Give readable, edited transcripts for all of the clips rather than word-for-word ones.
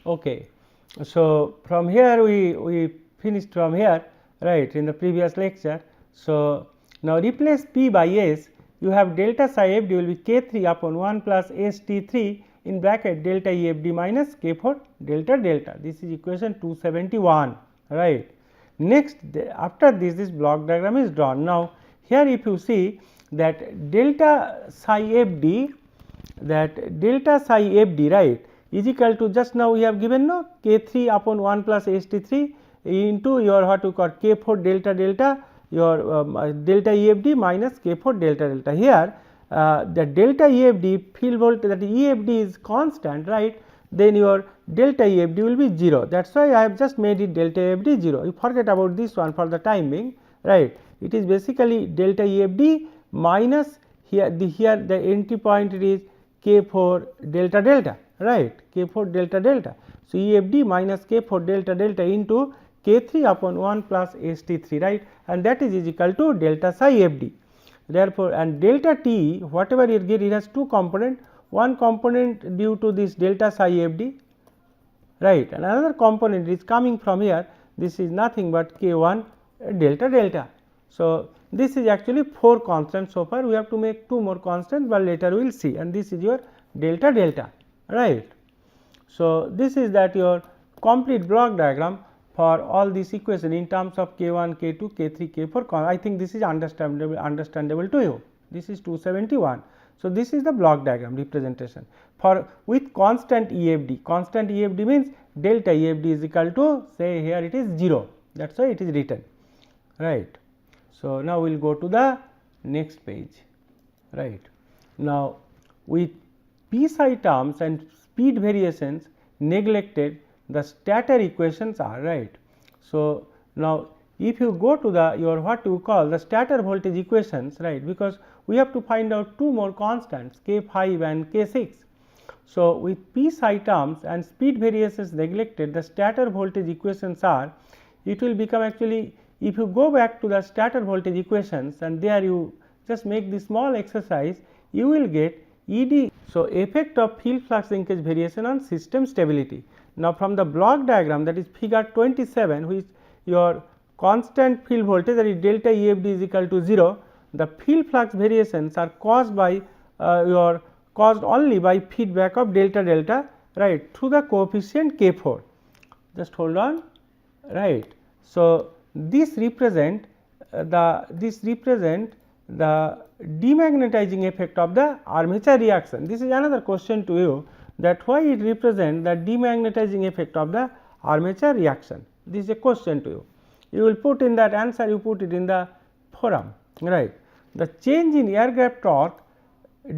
Okay. So, from here we finished from here, right, in the previous lecture. So, now replace P by S, you have delta psi f d will be k 3 upon 1 plus S T 3 in bracket delta E f d minus k 4 delta delta. This is equation 271, right. Next, after this block diagram is drawn. Now, here if you see that delta psi f d, right, is equal to, just now we have given no k 3 upon 1 plus S T 3 into your what we call k 4 delta delta, your delta E f d minus k 4 delta delta. Here the delta E f d field voltage, that E f d is constant, right, then your delta E f d will be 0. That is why I have just made it delta E f d 0. You forget about this one for the time being, right. It is basically delta E f d minus here the entry point it is k 4 delta delta, right, k 4 delta delta. So, E f d minus k 4 delta delta into k 3 upon 1 plus S T 3, right, and that is equal to delta psi f d. Therefore, and delta t, whatever you get, it has two component, one component due to this delta psi f d, right, and another component is coming from here, this is nothing but k 1 delta delta. So, this is actually 4 constants so far, we have to make 2 more constants, but later we will see, and this is your delta delta, right. So, this is that your complete block diagram for all these equation in terms of k 1, k 2, k 3, k 4. I think this is understandable to you. This is 271. So, this is the block diagram representation for with constant E f d. Constant E f d means delta E f d is equal to, say here it is 0. That is why it is written, right. So, now we will go to the next page, right. Now, with p psi terms and speed variations neglected, the stator equations are, right. So, now if you go to the your what you call the stator voltage equations, right, because we have to find out 2 more constants k 5 and k 6. So, with p psi terms and speed variations neglected, the stator voltage equations are, it will become actually, if you go back to the stator voltage equations and there you just make this small exercise, you will get E d. So, effect of field flux linkage variation on system stability. Now, from the block diagram, that is figure 27, which your constant field voltage, that is delta E f d is equal to 0, the field flux variations are caused by caused only by feedback of delta delta, right, through the coefficient k 4. Just hold on, right. So, this represent the demagnetizing effect of the armature reaction. This is another question to you, that why it represent the demagnetizing effect of the armature reaction. This is a question to you. You will put in that answer, you put it in the forum, right. The change in air gap torque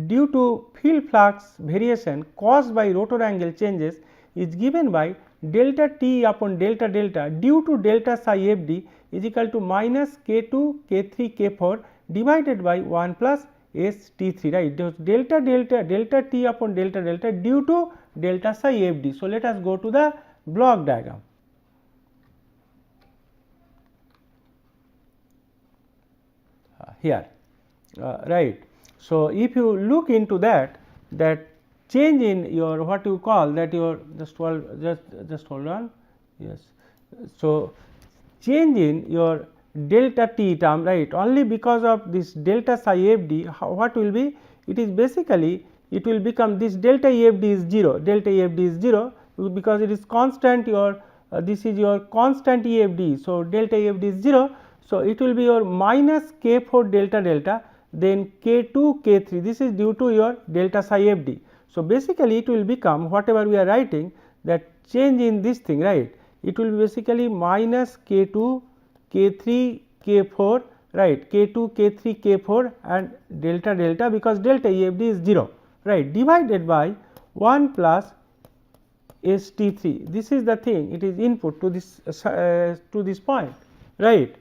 due to field flux variation caused by rotor angle changes is given by delta t upon delta delta due to delta psi f d is equal to minus k 2 k 3 k 4 divided by 1 plus S T 3, right. Delta t upon delta delta due to delta psi f d. So, let us go to the block diagram. Here, right. So, if you look into that change in your what you call that your just hold on, yes. So, change in your delta t term, right, only because of this delta psi f d, what will be, it is basically it will become this delta E f d is 0, delta E f d is 0 because it is constant, your this is your constant E f d. So, delta E f d is 0. So, it will be your minus k 4 delta delta, then k 2 k 3, this is due to your delta psi f d. So, basically it will become whatever we are writing, that change in this thing, right, it will be basically minus k 2 k 3 k 4, right, k 2 k 3 k 4 and delta delta, because delta E f d is 0, right, divided by 1 plus S T 3. This is the thing, it is input to this point, right.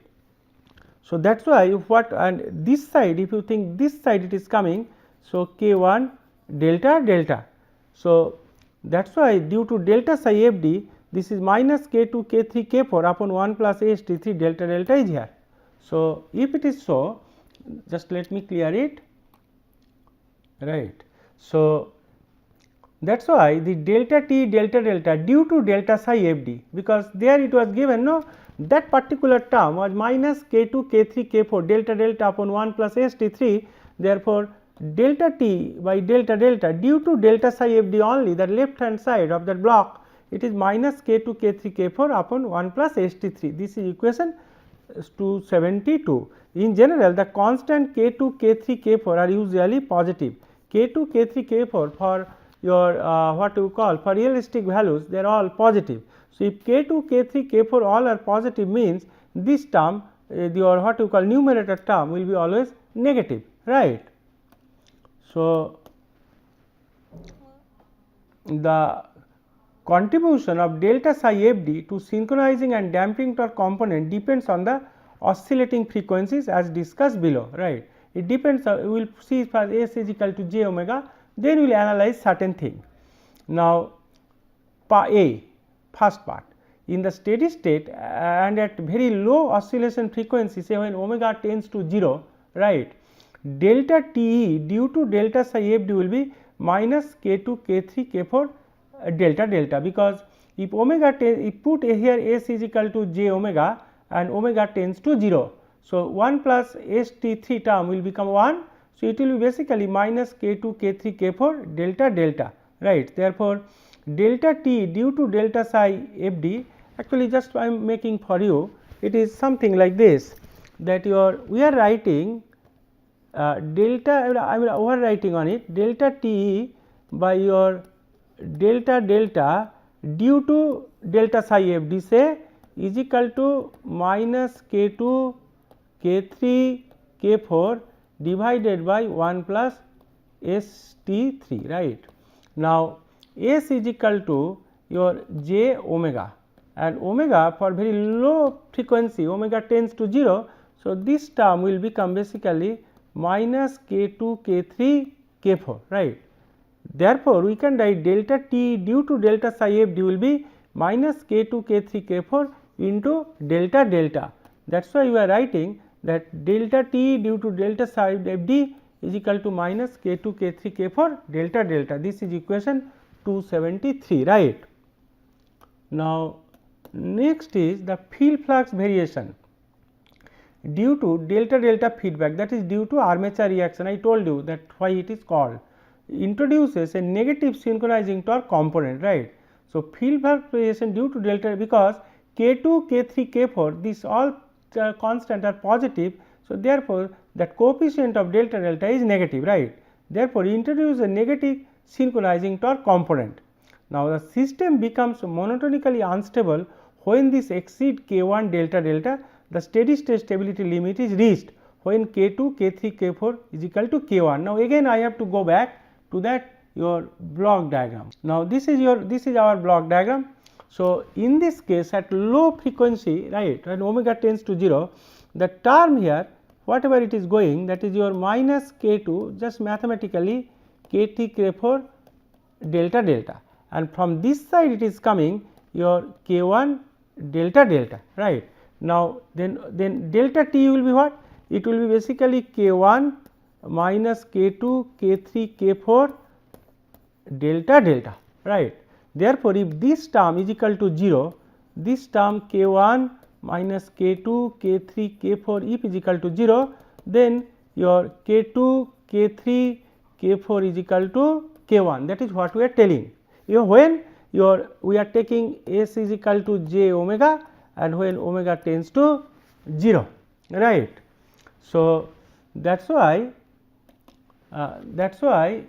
So, that is why what, and this side, if you think this side it is coming, so k 1 delta delta. So, that is why due to delta psi f d, this is minus k 2 k 3 k 4 upon 1 plus S T 3 delta delta is here. So, if it is so, just let me clear it, right. So, That is why the delta t delta delta due to delta psi f d, because there it was given no, that particular term was minus k 2 k 3 k 4 delta delta upon 1 plus s t 3. Therefore, delta t by delta delta due to delta psi f d only, the left hand side of that block, it is minus k 2 k 3 k 4 upon 1 plus s t 3. This is equation 272. In general, the constant k 2 k 3 k 4 are usually positive. K 2 k 3 k 4 for your what you call for realistic values, they are all positive. So, if k 2 k 3 k 4 all are positive, means this term your what you call numerator term will be always negative, right. So, the contribution of delta psi f d to synchronizing and damping torque component depends on the oscillating frequencies as discussed below, right. It depends on, we will see for s is equal to j omega, then we will analyze certain thing. Now, first part, in the steady state and at very low oscillation frequency, say when omega tends to 0, right, delta T due to delta psi f d will be minus k 2 k 3 k 4 delta delta, because if omega if put here s is equal to j omega and omega tends to 0. So, 1 plus s t 3 term will become 1. So, it will be basically minus k 2 k 3 k 4 delta delta, right. Therefore, delta t due to delta psi f d, actually just I am making for you, it is something like this, that we are writing delta, I am overwriting on it, delta t by your delta delta due to delta psi f d, say is equal to minus k 2 k 3 k 4 divided by 1 plus s t 3, right. Now, s is equal to your j omega, and omega for very low frequency omega tends to 0. So, this term will become basically minus k 2 k 3 k 4, right. Therefore, we can write delta t due to delta psi f d will be minus k 2 k 3 k 4 into delta delta. That is why we are writing that delta t due to delta psi f d is equal to minus k 2 k 3 k 4 delta delta. This is equation 273, right. Now, next is the field flux variation due to delta delta feedback, that is due to armature reaction. I told you that why it is called, introduces a negative synchronizing torque component, right. So, field flux variation due to delta, because k 2 k 3 k 4 these all constant are positive. So, therefore, that coefficient of delta delta is negative, right. Therefore, introduce a negative synchronizing torque component. Now, the system becomes monotonically unstable when this exceed k 1 delta delta, the steady state stability limit is reached when k 2 k 3 k 4 is equal to k 1. Now, again I have to go back to that your block diagram. Now, this is our block diagram. So, in this case at low frequency, right, when omega tends to 0, the term here whatever it is going, that is your minus k 2 just mathematically k 3 k 4 delta delta, and from this side it is coming your k 1 delta delta, right. Now, then delta t will be what? It will be basically k 1 minus k 2 k 3 k 4 delta delta, right. Therefore, if this term is equal to 0, this term k 1 minus k 2 k 3 k 4 if is equal to 0, then your k 2 k 3 k 4 is equal to k 1, that is what we are telling. When we are taking s is equal to j omega and when omega tends to 0, right. So, that is why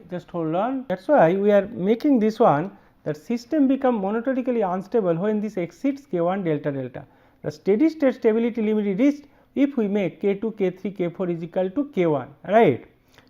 just hold on, that is why we are making this one, that system become monotonically unstable when this exceeds k 1 delta delta. The steady state stability limit is reached if we make k 2 k 3 k 4 is equal to k 1, right.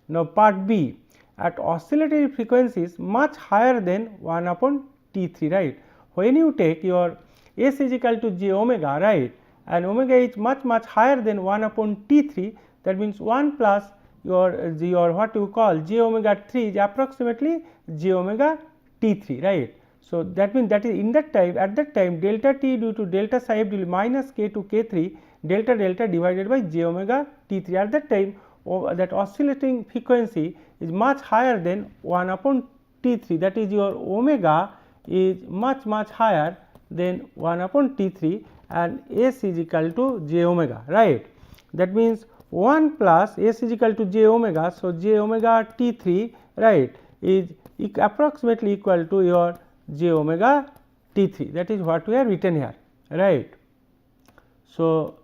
Now, part B, at oscillatory frequencies much higher than 1 upon T 3, right. When you take your s is equal to j omega, right, and omega is much higher than 1 upon T 3, that means 1 plus your what you call j omega 3 is approximately j omega T 3, right. So, that means that is in that time, at that time delta t due to delta psi f d will minus k 2 k 3 delta delta divided by j omega T 3. At that time that oscillating frequency is much higher than 1 upon T3, that is your omega is much higher than 1 upon T3 and S is equal to j omega, right. That means 1 plus S is equal to j omega. So, j omega T3, right, is approximately equal to your j omega T3, that is what we have written here, right. So,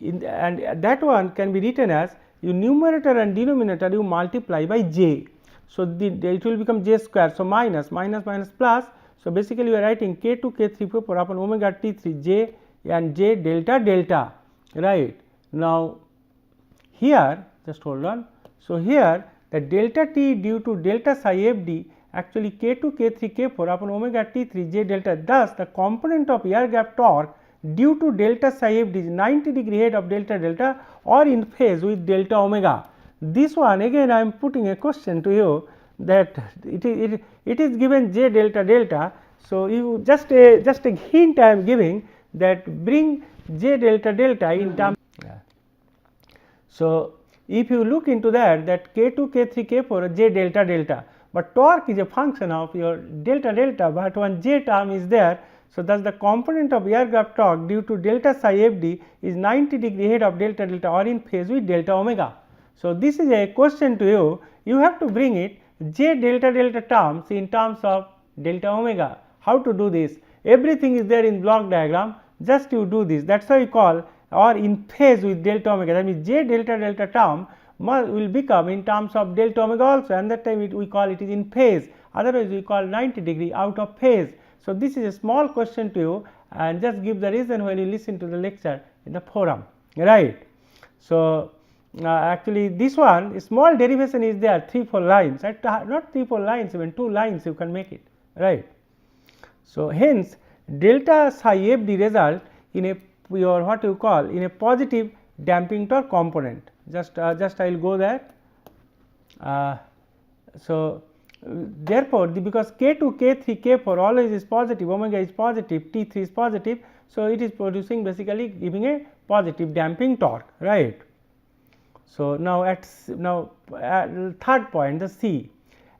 and that one can be written as you numerator and denominator you multiply by j. So, it will become j square. So, minus plus. So, basically you are writing k2 k3 k4 upon omega T3 j and j delta, right. Now, here just hold on. So, here the delta t due to delta psi f d actually k2 k3 k4 upon omega T3 j delta, thus the component of air gap torque due to delta psi f d is 90 degree head of delta or in phase with delta omega. This one again I am putting a question to you that it is given j delta. So, you just a hint I am giving that bring j delta in terms. So, if you look into that k2 k3 k4 j delta, but torque is a function of your delta, but one j term is there. So, thus the component of air gap torque due to delta psi f d is 90 degree head of delta or in phase with delta omega. So, this is a question to you, you have to bring it j delta terms in terms of delta omega. How to do this? Everything is there in block diagram, just you do this, that is why we call or in phase with delta omega, that means j delta term will become in terms of delta omega also, and that time we call it is in phase, otherwise we call 90 degree out of phase. So, this is a small question to you and just give the reason when you listen to the lecture in the forum, right. So, actually this one small derivation is there 3-4 lines, not 3-4 lines, even 2 lines you can make it, right. So, hence delta psi f d result in a your what you call in a positive damping torque component. Just I will go there. So, therefore, because k2 k3 k4 always is positive, omega is positive, T3 is positive. So, it is producing basically giving a positive damping torque, right. So, now at third point, the C,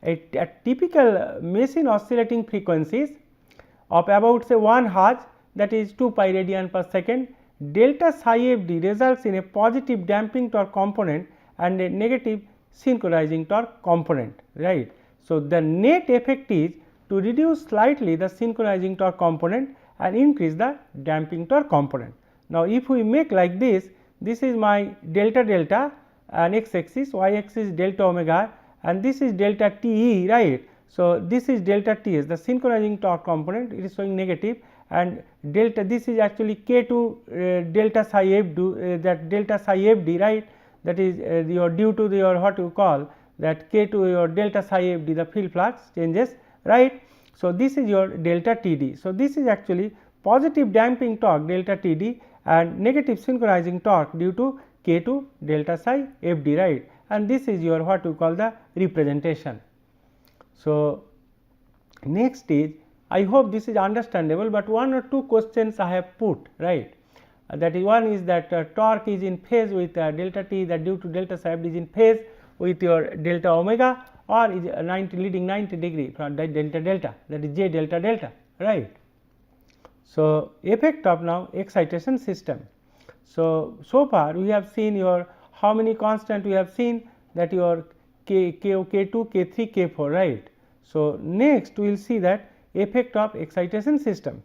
at typical machine oscillating frequencies of about say 1 Hz, that is 2 pi radian per second, delta psi f d results in a positive damping torque component and a negative synchronizing torque component, right. So, the net effect is to reduce slightly the synchronizing torque component and increase the damping torque component. Now, if we make like this, this is my delta and x axis, y axis delta omega and this is delta T e, right. So, this is delta T s, the synchronizing torque component, it is showing negative, and delta, this is actually k2 delta psi f d, that delta psi f d, right, that is your due to your what you call that k2 your delta psi f d, the field flux changes, right. So, this is your delta T d. So, this is actually positive damping torque delta T d and negative synchronizing torque due to k2 delta psi f d, right, and this is your what you call the representation. So, next is, I hope this is understandable, but 1 or 2 questions I have put, right. That is, one is that torque is in phase with delta T, that due to delta psi f d is in phase with your delta omega or is leading 90 degree from delta, that is j delta, right. So, effect of now excitation system. So, so far we have seen your how many constant we have seen, that your k2, k3, k4, right. So, next we will see that effect of excitation system.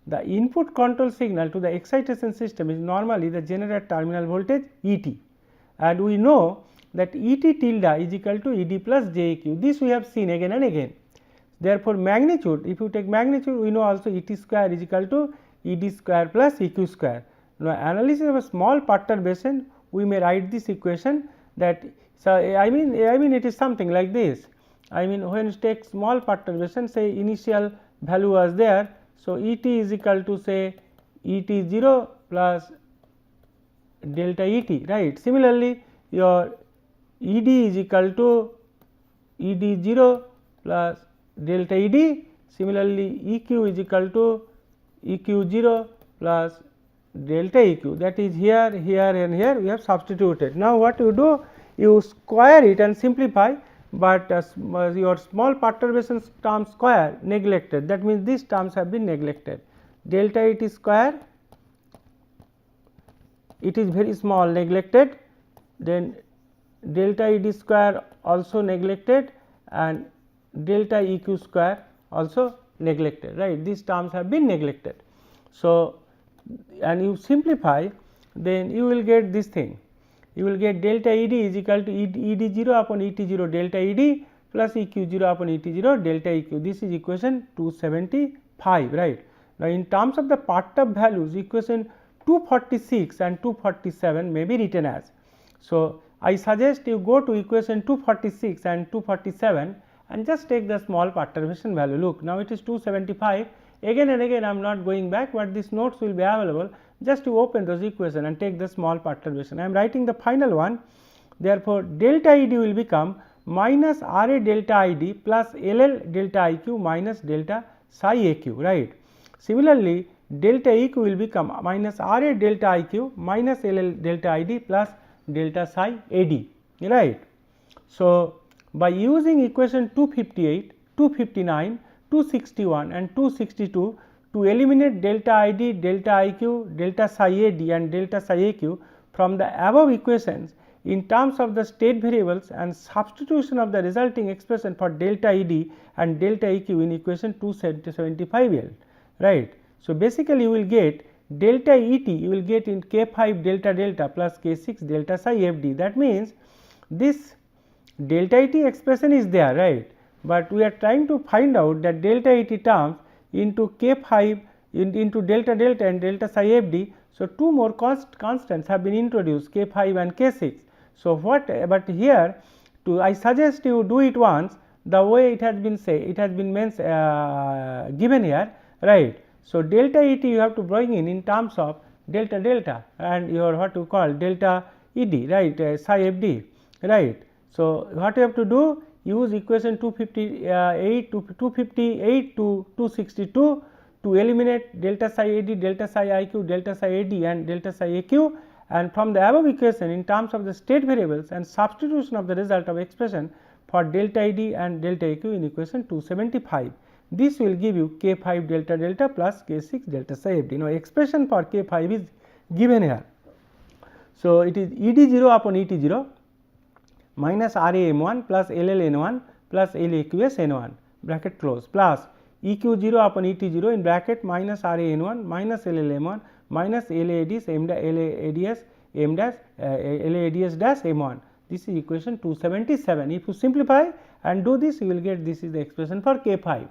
The input control signal to the excitation system is normally the generator terminal voltage E t, and we know that E t tilde is equal to E d plus j e q. This we have seen again and again. Therefore, magnitude, if you take magnitude, we know also E t square is equal to E d square plus E q square. Now, analysis of a small perturbation, we may write this equation that, so I mean it is something like this. I mean, when you take small perturbation, say initial value was there. So, E t is equal to say E t 0 plus delta E t, right. Similarly, your E d is equal to E d 0 plus delta E d. Similarly, E q is equal to E q 0 plus delta E q, that is here and here we have substituted. Now, what you do, you square it and simplify, but your small perturbation term square neglected, that means these terms have been neglected. Delta it is square, it is very small, neglected, then delta ed square also neglected, and delta eq square also neglected, right. These terms have been neglected. So, and you simplify, then you will get this thing, you will get delta ed is equal to ed 0 upon et 0 delta ed plus eq 0 upon et 0 delta eq. This is equation 275, right. Now, in terms of the perturbed values, equation 246 and 247 may be written as. So, I suggest you go to equation 246 and 247 and just take the small perturbation value. Look, now it is 275, again and again I am not going back, but these notes will be available, just to open those equation and take the small perturbation. I am writing the final one. Therefore, delta ed will become minus R A delta id plus L L delta iq minus delta psi aq, right. Similarly, delta eq will become minus R A delta iq minus L L delta id plus delta psi ad, right. So, by using equation 258, 259, 261 and 262 to eliminate delta id, delta iq, delta psi ad and delta psi aq from the above equations in terms of the state variables and substitution of the resulting expression for delta ed and delta eq in equation 275L, right. So, basically you will get delta et, you will get in k5 delta delta plus k6 delta psi fd. That means, this delta et expression is there, right, but we are trying to find out that delta et terms into k5 into delta delta and delta psi fd. So, two more constants have been introduced, k5 and k6. So, what, but here to I suggest you do it once the way it has been given here, right. So, delta et you have to bring in terms of delta delta and your what you call delta ed, right, psi fd, right. So, what you have to do, use equation 258 to 262 to eliminate delta psi ad, delta psi iq, delta psi ad and delta psi aq, and from the above equation in terms of the state variables and substitution of the result of expression for delta ed and delta aq in equation 275. This will give you k5 delta delta plus k6 delta psi fd. Now, expression for k5 is given here. So, it is ed 0 upon et 0 minus R A m1 plus L L n1 plus L aqs n1 bracket close plus eq 0 upon et 0 in bracket minus R A n1 minus L L m1 minus L A ads m L A ads m dash L A ads dash m1. This is equation 277. If you simplify and do this, you will get this is the expression for k5.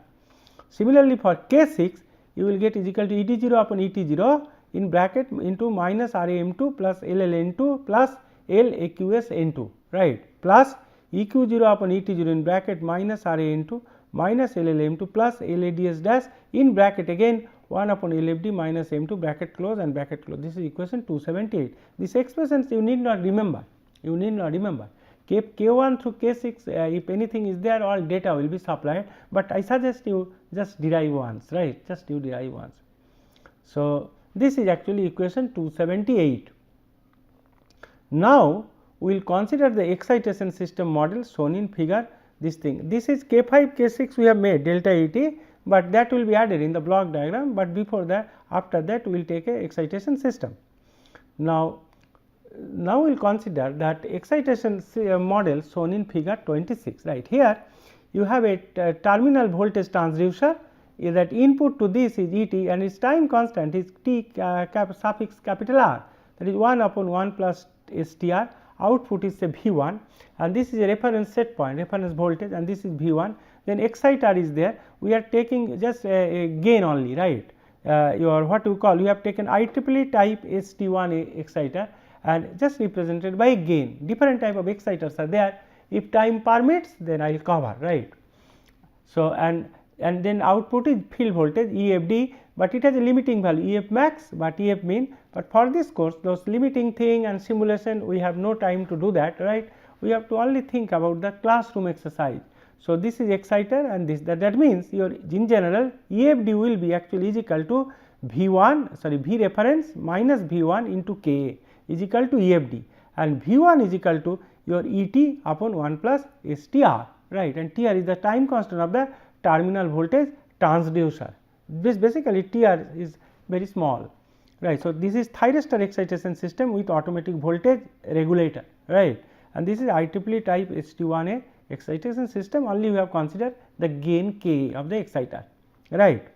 Similarly, for k6 you will get is equal to et 0 upon et 0 in bracket into minus R A m2 plus L L n2 plus L aqs n2, right, plus eq 0 upon et 0 in bracket minus R A n2 minus L L m2 plus L ads dash in bracket again 1 upon L fd minus m2 bracket close and bracket close. This is equation 278. These expressions you need not remember, k1 through k6 if anything is there, all data will be supplied, but I suggest you just derive once, right, just you derive once. So, this is actually equation 278. Now, we will consider the excitation system model shown in figure. This thing, this is k5 k6 we have made delta et, but that will be added in the block diagram, but before that, after that we will take a excitation system. Now, we will consider that excitation model shown in figure 26, right. Here you have a terminal voltage transducer, that input to this is et and its time constant is t suffix capital R, that is 1 upon 1 plus str, output is a V1 and this is a reference set point, reference voltage, and this is V1, then exciter is there. We are taking just a gain only, right, your what you call, you have taken IEEE type ST1 exciter and just represented by gain. Different type of exciters are there, if time permits then I will cover, right. So, and then output is field voltage EFD, but it has a limiting value EF max, but EF min, but for this course those limiting thing and simulation we have no time to do that, right. We have to only think about the classroom exercise. So, this is exciter and this that means your in general EFD will be actually is equal to V1 V reference minus V1 into Ka is equal to EFD, and V1 is equal to your Et upon 1 plus STR, right, and TR is the time constant of the terminal voltage transducer. This basically TR is very small, right. So, this is thyristor excitation system with automatic voltage regulator, right, and this is IEEE type ST1A excitation system. Only we have considered the gain K of the exciter, right.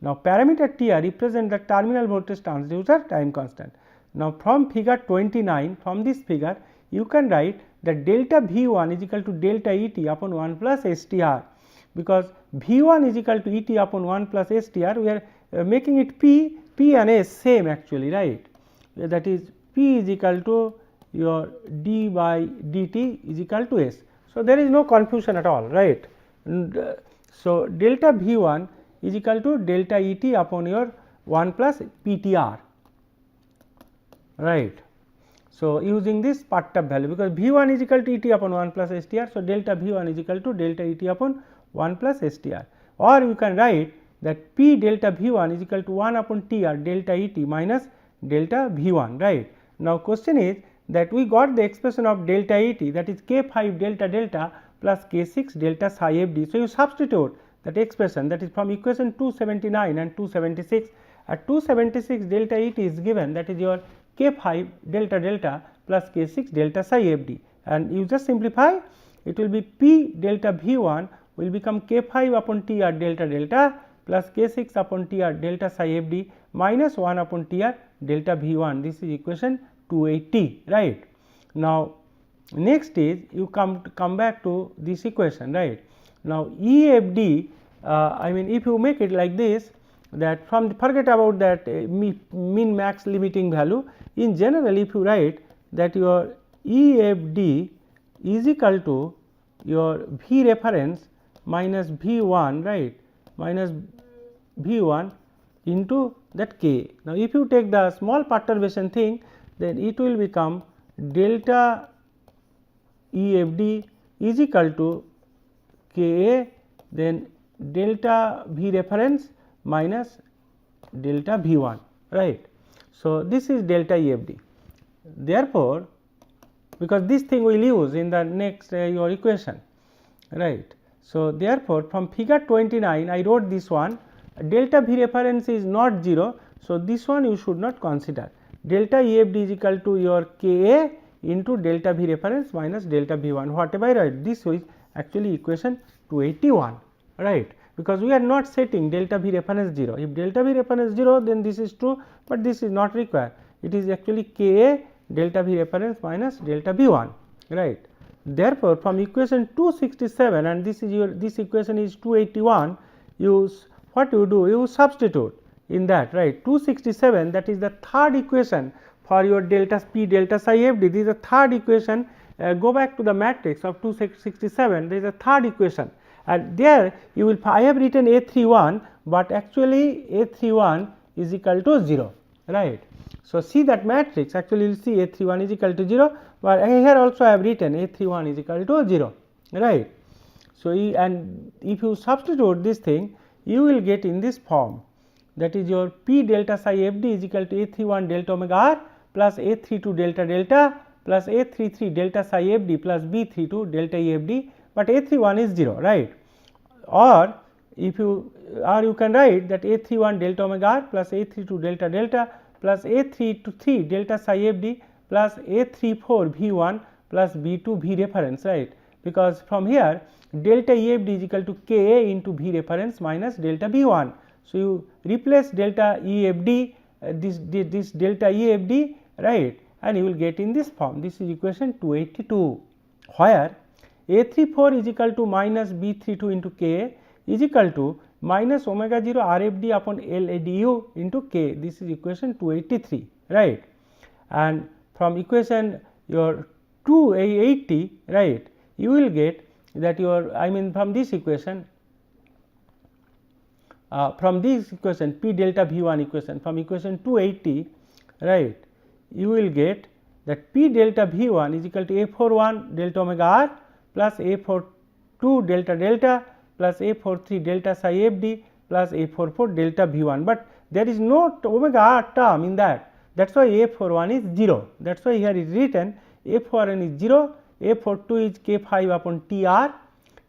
Now, parameter TR represent the terminal voltage transducer time constant. Now, from figure 29, from this figure you can write that delta V1 is equal to delta Et upon 1 plus STR, because V1 is equal to Et upon 1 plus STR, we are making it P and S same actually, right, that is P is equal to your d by dt is equal to S. So, there is no confusion at all, right. So, delta V1 is equal to delta Et upon your 1 plus PTR, right. So, using this part of value, because V1 is equal to Et upon 1 plus STR. So, delta V1 is equal to delta Et upon 1 plus STR, or you can write that P delta V1 is equal to 1 upon TR delta Et minus delta V1, right. Now, question is that we got the expression of delta Et, that is K5 delta delta plus K6 delta psi FD. So, you substitute that expression, that is from equation 279 and 276. At 276 delta Et is given, that is your K5 delta delta plus K6 delta psi FD, and you just simplify, it will be P delta V1 will become K5 upon TR delta delta plus K6 upon TR delta psi FD minus 1 upon TR delta V1. This is equation 280, right. Now, next is you come back to this equation, right. Now, EFD, I mean if you make it like this, that from the, forget about that min max limiting value, in general if you write that your EFD is equal to your V reference minus V1, right, minus V1 into that K. Now, if you take the small perturbation thing, then it will become delta EFD is equal to Ka, then delta V reference minus delta V1, right. So, this is delta EFD. Therefore, because this thing we will use in the next your equation, right. So, therefore, from figure 29 I wrote this one, delta V reference is not 0. So, this one you should not consider. Delta EFD is equal to your Ka into delta V reference minus delta V1. Whatever I write, this is actually equation 281, right, because we are not setting delta V reference 0. If delta V reference 0, then this is true, but this is not required. It is actually Ka delta V reference minus delta V1, right. Therefore, from equation 267, and this is your, this equation is 281, what you do, you substitute in that, right. 267, that is the third equation for your delta P delta psi FD. This is the third equation. Go back to the matrix of 267, there is a third equation, and there you will, I have written A31, but actually A31 is equal to 0, right. So, see that matrix, actually you will see A31 is equal to 0, but here also I have written A31 is equal to 0, right. So, and if you substitute this thing, you will get in this form, that is your P delta psi FD is equal to A31 delta omega r plus A32 delta delta plus A33 delta psi FD plus B32 delta EFD, but A31 is 0, right. Or if you, or you can write that A31 delta omega r plus A32 delta delta plus A33 delta psi FD plus A34 V1 plus B2 V reference, right, because from here delta EFD is equal to Ka into V reference minus delta V1. So, you replace delta EFD, this delta EFD, right, and you will get in this form. This is equation 282, where A34 is equal to minus B32 into Ka is equal to minus omega 0 RFD upon LADU into K. This is equation 283, right. And from equation your 280, right, you will get that your, I mean from this equation, P delta V1 equation, from equation 280, right, you will get that P delta V1 is equal to A41 delta omega r plus A42 delta delta plus A43 delta psi FD plus A44 delta V1, but there is no omega r term in that. That is why A41 is 0. That is why here is written A41 is 0, A42 is K5 upon TR,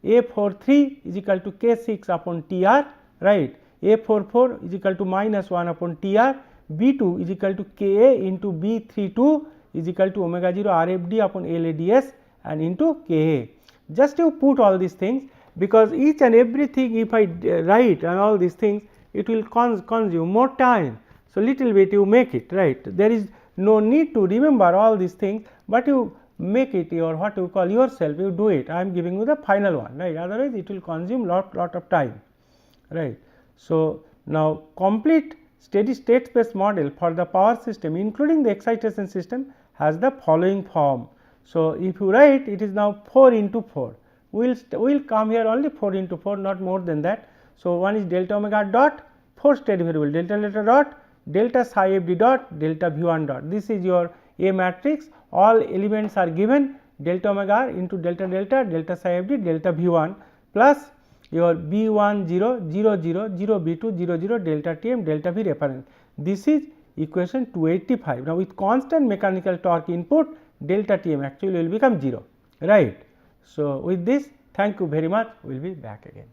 A43 is equal to K6 upon TR, right. A44 is equal to minus 1 upon TR, B2 is equal to Ka into B32 is equal to omega 0 RFD upon LADS and into Ka. Just you put all these things, because each and everything if I write and all these things, it will consume more time. So, little bit you make it, right. There is no need to remember all these things, but you make it your what you call yourself, you do it. I am giving you the final one, right, otherwise it will consume lot of time, right. So, now complete steady state space model for the power system including the excitation system has the following form. So, if you write, it is now 4 into 4, we will come here only 4 into 4, not more than that. So, one is delta omega dot 4 steady variable delta delta dot delta psi FD dot delta V1 dot. This is your A matrix, all elements are given delta omega into delta delta delta psi FD delta V1 plus your B1 0 0 0 0 B2 0 0 delta Tm delta V reference. This is equation 285. Now, with constant mechanical torque input, delta Tm actually will become 0, right. So, with this, thank you very much, we will be back again.